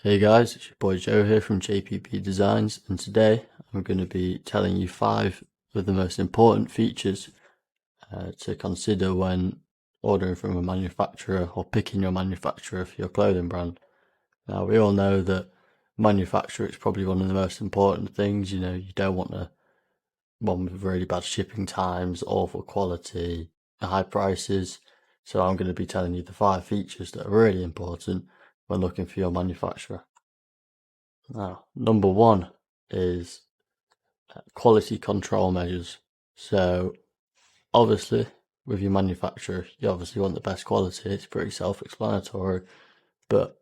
Hey guys, it's your boy Joe here from JPP Designs, and today I'm going to be telling you 5 of the most important features to consider when ordering from a manufacturer or picking your manufacturer for your clothing brand. Now, we all know that manufacturer is probably one of the most important things. You don't want one with really bad shipping times, awful quality, high prices. So I'm going to be telling you the 5 features that are really important when looking for your manufacturer. Now, number 1 is quality control measures. So, obviously, with your manufacturer, you obviously want the best quality. It's pretty self-explanatory. But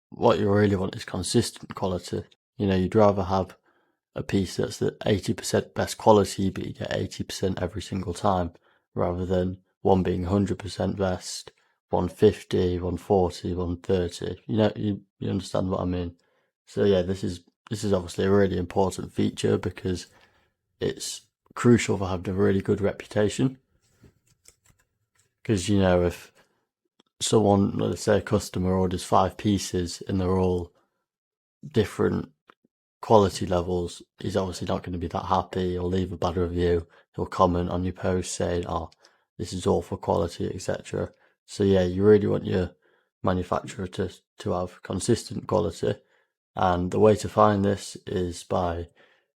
what you really want is consistent quality. You'd rather have a piece that's the 80% best quality, but you get 80% every single time, rather than one being 100% best, 150, 140, 130. You understand what I mean? So yeah, this is obviously a really important feature because it's crucial for having a really good reputation. Because if someone, let's say a customer, orders 5 pieces and they're all different quality levels, he's obviously not going to be that happy. He'll leave a bad review. He'll comment on your post saying, "Oh, this is awful quality," etc. So yeah, you really want your manufacturer to have consistent quality. And the way to find this is by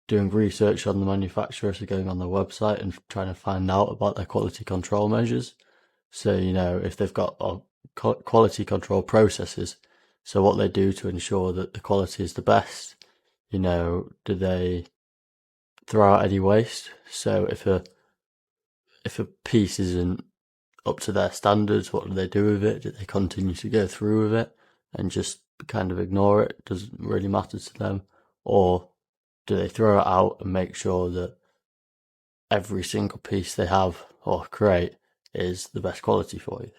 doing research on the manufacturer, so going on their website and trying to find out about their quality control measures. So, if they've got quality control processes, so what they do to ensure that the quality is the best, do they throw out any waste? So if a piece isn't up to their standards, what do they do with it? Do they continue to go through with it and just kind of ignore it? Doesn't really matter to them? Or do they throw it out and make sure that every single piece they have or create is the best quality for you?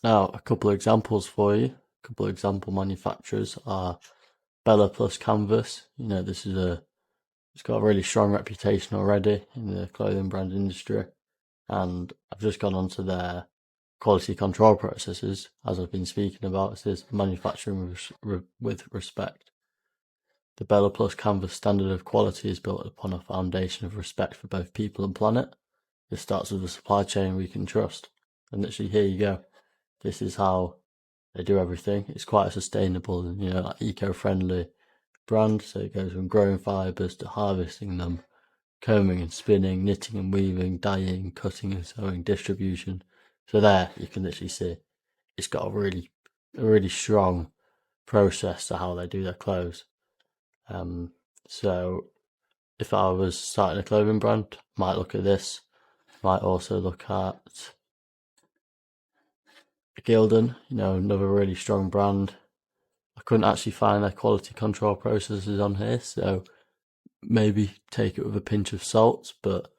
Now, a couple of examples for you. A couple of example manufacturers are Bella Plus Canvas. It's got a really strong reputation already in the clothing brand industry. And I've just gone onto their quality control processes, as I've been speaking about. It says manufacturing with respect. The Bella Plus Canvas standard of quality is built upon a foundation of respect for both people and planet. This starts with a supply chain we can trust. And literally, here you go. This is how they do everything. It's quite a sustainable and, like eco-friendly brand. So it goes from growing fibers to harvesting them, combing and spinning, knitting and weaving, dyeing, cutting and sewing, distribution. So there you can literally see it's got a really strong process to how they do their clothes. So if I was starting a clothing brand, might look at this. Might also look at Gildan, another really strong brand. I couldn't actually find their quality control processes on here, so maybe take it with a pinch of salt, but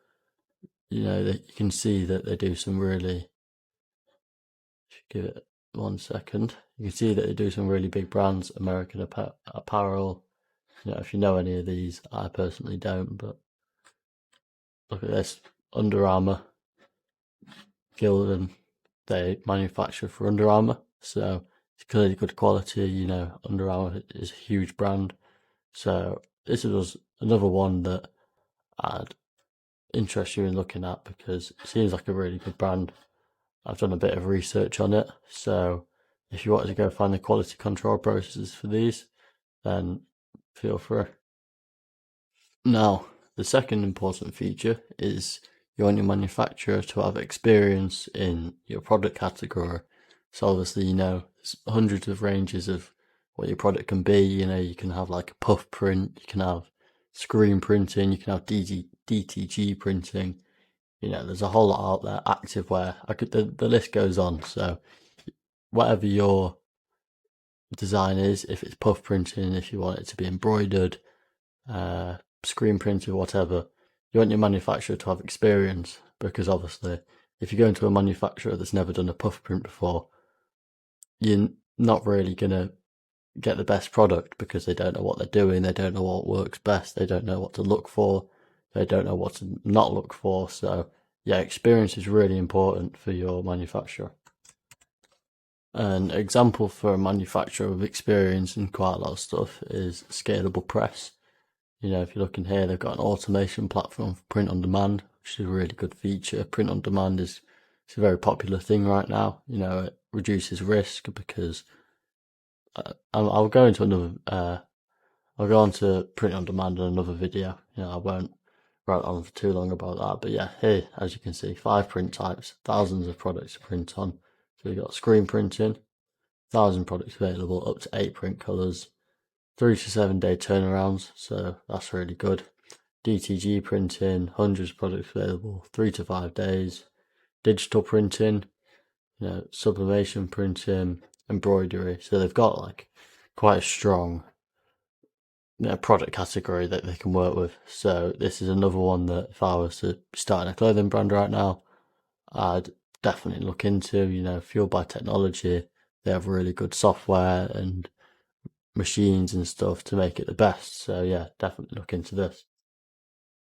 you can see that they do some really, give it 1 second. You can see that they do some really big brands, American Apparel. If you know any of these, I personally don't, but look at this, Under Armour, Gildan, they manufacture for Under Armour, so it's clearly good quality. Under Armour is a huge brand, so this is another one that I'd interest you in looking at because it seems like a really good brand. I've done a bit of research on it, so if you wanted to go find the quality control processes for these, then feel free. Now, the second important feature is you want your manufacturer to have experience in your product category. So obviously, there's hundreds of ranges of what your product can be. You can have like a puff print, you can have screen printing, you can have DTG printing. There's a whole lot out there, activewear. The list goes on. So whatever your design is, if it's puff printing, if you want it to be embroidered, screen printed, whatever, you want your manufacturer to have experience, because obviously if you go into a manufacturer that's never done a puff print before, you're not really going to get the best product because they don't know what they're doing, they don't know what works best, they don't know what to look for, they don't know what to not look for. So yeah, experience is really important for your manufacturer. An example for a manufacturer with experience in quite a lot of stuff is Scalable Press. You know, if you're looking here, they've got an automation platform for print on demand, which is a really good feature. Print on demand is it's a very popular thing right now. You know, it reduces risk because I'll go into another. I'll go on to print on demand in another video. You know, I won't write on for too long about that. But yeah, here, as you can see, 5 print types, thousands of products to print on. So you've got screen printing, 1,000 products available, up to 8 print colours, 3 to 7 day turnarounds, so that's really good. DTG printing, hundreds of products available, 3 to 5 days. Digital printing, you know, sublimation printing, embroidery. So they've got like quite a strong, you know, product category that they can work with. So this is another one that if I was to start a clothing brand right now, I'd definitely look into. You know, fueled by technology, they have really good software and machines and stuff to make it the best. So yeah, definitely look into this.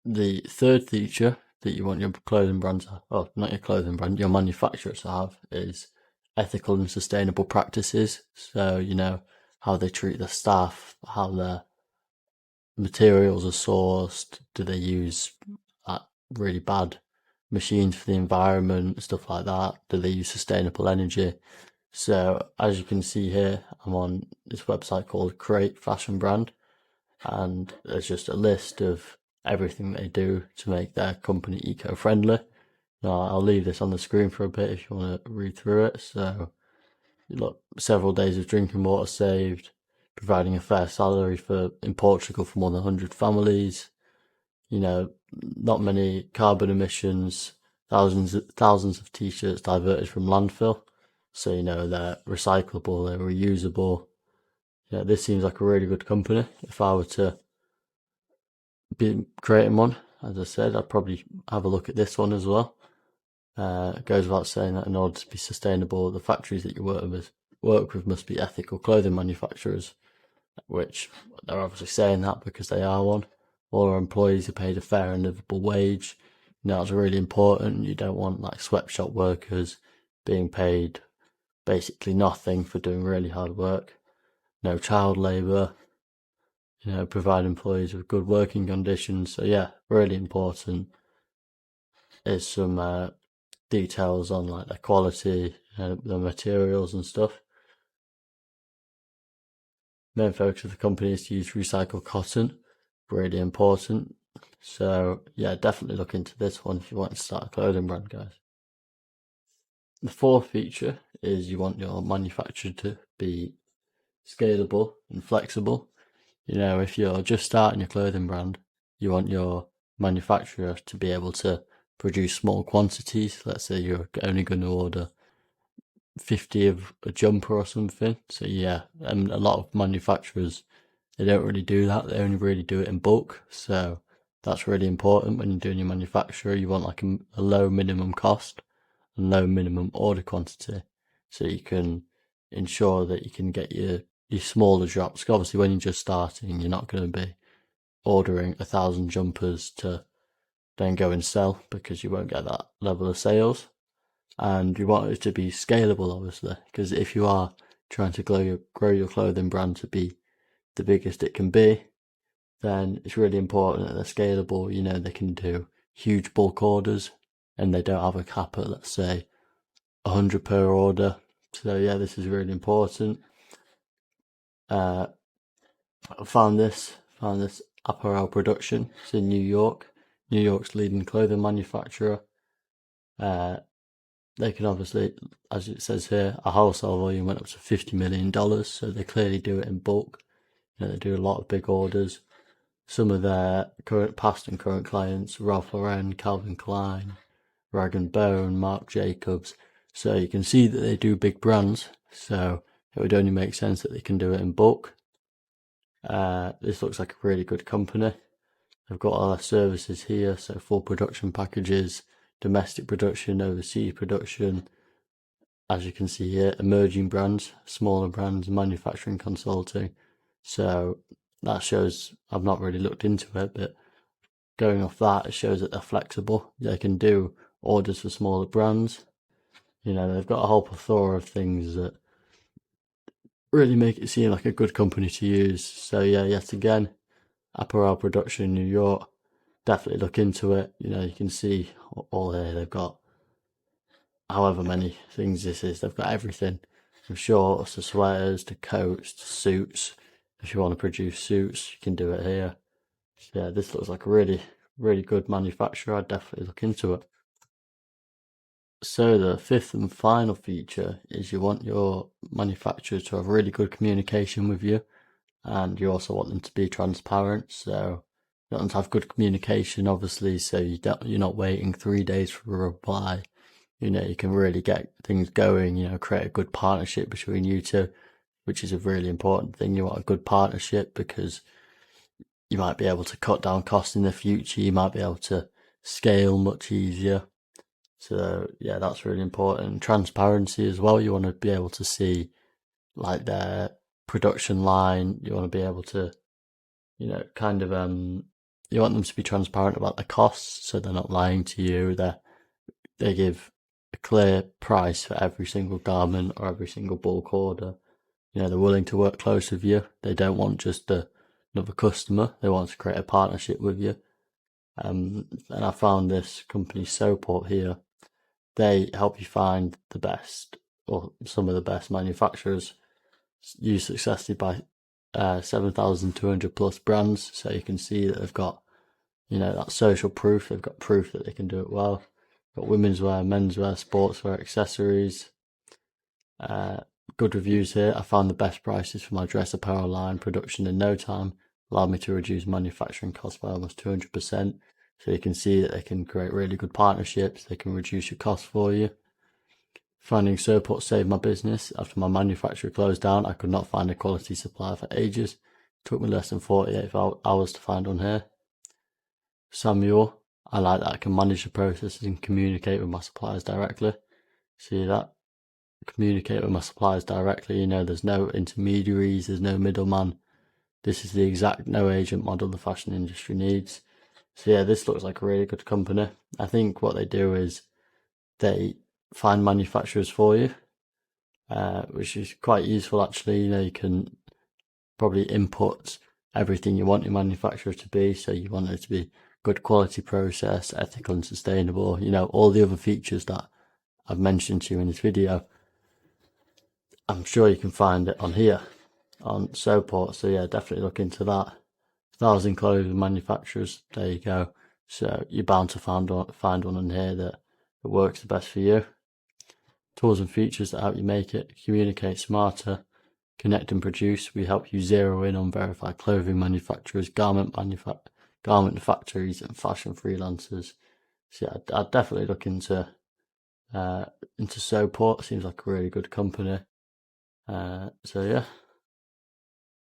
The third feature that you want your clothing brand to, oh, not your clothing brand, your manufacturer to have is ethical and sustainable practices. So, you know, how they treat their staff, how their materials are sourced, do they use really bad machines for the environment, stuff like that, do they use sustainable energy? So as you can see here, I'm on this website called Create Fashion Brand, and there's just a list of everything they do to make their company eco-friendly. Now, I'll leave this on the screen for a bit if you want to read through it. So, look, several days of drinking water saved, providing a fair salary in Portugal for more than 100 families. You know, not many carbon emissions, thousands of t-shirts diverted from landfill. So, you know, they're recyclable, they're reusable. Yeah, this seems like a really good company. If I were to be creating one, as I said, I'd probably have a look at this one as well. It goes without saying that in order to be sustainable, the factories that you work with must be ethical clothing manufacturers, which they're obviously saying that because they are one. All our employees are paid a fair and livable wage. You know, that's really important. You don't want like sweatshop workers being paid basically nothing for doing really hard work. No child labour. You know, provide employees with good working conditions. So yeah, really important. Is some details on like the quality, the materials and stuff. Main focus of the company is to use recycled cotton. Really important. So yeah, definitely look into this one if you want to start a clothing brand, guys. The fourth feature is you want your manufacturer to be scalable and flexible. You know, if you're just starting your clothing brand, you want your manufacturer to be able to produce small quantities. Let's say you're only going to order 50 of a jumper or something. So yeah, and a lot of manufacturers, they don't really do that. They only really do it in bulk. So that's really important when you're doing your manufacturer. You want like a low minimum cost and low minimum order quantity, so you can ensure that you can get your smaller drops. Obviously, when you're just starting, you're not going to be ordering 1,000 jumpers to then go and sell because you won't get that level of sales. And you want it to be scalable, obviously, because if you are trying to grow your clothing brand to be the biggest it can be, then it's really important that they're scalable. You know, they can do huge bulk orders and they don't have a cap at, let's say, 100 per order. So yeah, this is really important. I found this Apparel Production. It's in New York. New York's leading clothing manufacturer. They can obviously, as it says here, a wholesale volume went up to $50 million. So they clearly do it in bulk. You know, they do a lot of big orders. Some of their past and current clients: Ralph Lauren, Calvin Klein, Rag & Bone, Marc Jacobs. So you can see that they do big brands. So it would only make sense that they can do it in bulk. This looks like a really good company. They've got all their services here. So full production packages, domestic production, overseas production. As you can see here, emerging brands, smaller brands, manufacturing consulting. So that shows, I've not really looked into it, but going off that, it shows that they're flexible. They can do orders for smaller brands. You know, they've got a whole plethora of things that really make it seem like a good company to use. So yeah, yet again, apparel production in New York. Definitely look into it. You know, you can see all here. They've got however many things this is. They've got everything from shorts to sweaters to coats to suits. If you want to produce suits, you can do it here. So yeah, this looks like a really, really good manufacturer. I'd definitely look into it. So the fifth and final feature is you want your manufacturer to have really good communication with you, and you also want them to be transparent. So you want them to have good communication, obviously, so you're not waiting 3 days for a reply. You know, you can really get things going, you know, create a good partnership between you two, which is a really important thing. You want a good partnership because you might be able to cut down costs in the future. You might be able to scale much easier. So yeah, that's really important. Transparency as well. You want to be able to see like their production line. You want to be able to, you know, kind of you want them to be transparent about the costs, so they're not lying to you. They give a clear price for every single garment or every single bulk order. You know, they're willing to work close with you. They don't want just another customer. They want to create a partnership with you. And I found this company Soport here. They help you find the best or some of the best manufacturers, used successfully by 7,200 plus brands. So you can see that they've got, you know, that social proof. They've got proof that they can do it well. Got women's wear, menswear, sportswear, accessories. Good reviews here. I found the best prices for my dress apparel line production in no time. Allowed me to reduce manufacturing costs by almost 200%. So you can see that they can create really good partnerships. They can reduce your costs for you. Finding Soport saved my business. After my manufacturer closed down, I could not find a quality supplier for ages. It took me less than 48 hours to find one here. Samuel, I like that I can manage the processes and communicate with my suppliers directly. See that? Communicate with my suppliers directly. You know, there's no intermediaries, there's no middleman. This is the exact no agent model the fashion industry needs. So yeah, this looks like a really good company. I think what they do is they find manufacturers for you, which is quite useful actually. You know, you can probably input everything you want your manufacturer to be. So you want it to be good quality process, ethical and sustainable, you know, all the other features that I've mentioned to you in this video. I'm sure you can find it on here on Soport. So yeah, definitely look into that. 1,000 clothing manufacturers. There you go. So you're bound to find one on here that works the best for you. Tools and features that help you make it. Communicate smarter. Connect and produce. We help you zero in on verified clothing manufacturers, garment factories, and fashion freelancers. So yeah, I'd definitely look into Soport. Seems like a really good company. So yeah.